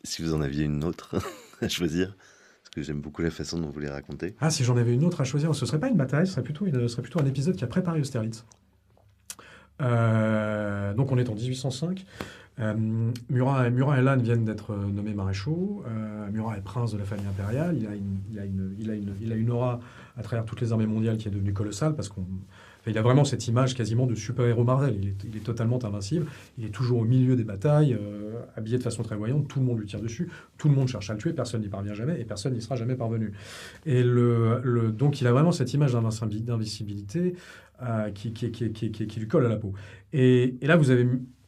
si vous en aviez une autre à choisir, parce que j'aime beaucoup la façon dont vous les racontez. Ah, si j'en avais une autre à choisir, ce serait pas une bataille, ce serait plutôt un épisode qui a préparé Austerlitz. Donc on est en 1805. Murat et Lannes viennent d'être nommés maréchaux. Murat est prince de la famille impériale. Il a une aura à travers toutes les armées mondiales qui est devenue colossale parce il a vraiment cette image quasiment de super-héros Marvel. Il est totalement invincible. Il est toujours au milieu des batailles, habillé de façon très voyante. Tout le monde lui tire dessus. Tout le monde cherche à le tuer. Personne n'y parvient jamais et personne n'y sera jamais parvenu. Et donc il a vraiment cette image d'invincibilité qui lui colle à la peau. Et là,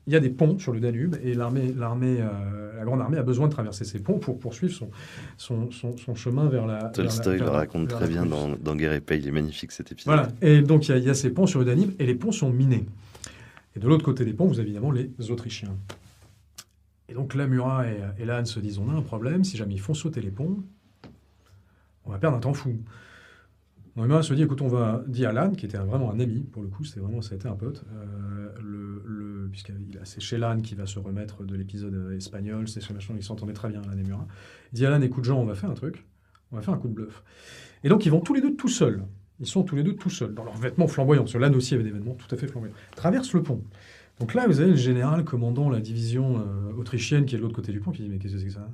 il y a des ponts sur le Danube et la grande armée a besoin de traverser ces ponts pour poursuivre son chemin vers la. Tolstoï le raconte très bien dans Guerre et Paix. Il est magnifique cet épisode. Voilà. Et donc il y a ces ponts sur le Danube et les ponts sont minés. Et de l'autre côté des ponts, vous avez évidemment les Autrichiens. Et donc là, Murat et Lannes se disent on a un problème. Si jamais ils font sauter les ponts, on va perdre un temps fou. Donc Murat se dit, écoute, on va dire à Lannes, qui était vraiment un ami, pour le coup, ça a été un pote, c'est chez Lannes qui va se remettre de l'épisode espagnol, c'est chez machin, ils s'entendaient très bien, Lannes et Murat. Il dit à Lannes, écoute Jean, on va faire un truc, on va faire un coup de bluff. Et donc ils vont tous les deux tout seuls, dans leurs vêtements flamboyants, parce que Lannes aussi avait des vêtements tout à fait flamboyants, traversent le pont. Donc là, vous avez le général commandant la division autrichienne qui est de l'autre côté du pont, qui dit, mais qu'est-ce que c'est que ça ?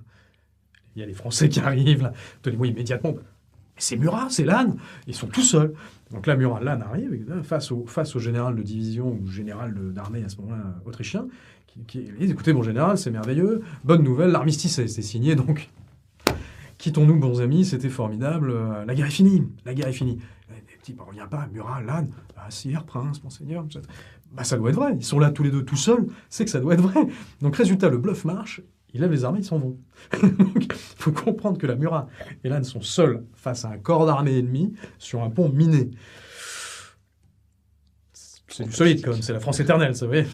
Il y a les Français qui arrivent, là, tenez-moi immédiatement. C'est Murat, c'est Lannes, ils sont tout seuls. Donc là, Murat, Lannes arrive face au général de division ou général d'armée à ce moment-là autrichien, qui dit écoutez, mon général, c'est merveilleux, bonne nouvelle, l'armistice c'est signé, donc quittons-nous, bons amis, c'était formidable, la guerre est finie. Les petits, on revient pas, Murat, Lannes, sire, prince, monseigneur, ça doit être vrai, ils sont là tous les deux tout seuls, c'est que ça doit être vrai. Donc résultat, le bluff marche. Ils lèvent les armées, ils s'en vont. Donc, il faut comprendre que la Murat et Lannes sont seuls face à un corps d'armée ennemi sur un pont miné. C'est du solide, quand même. C'est la France éternelle, ça, vous voyez.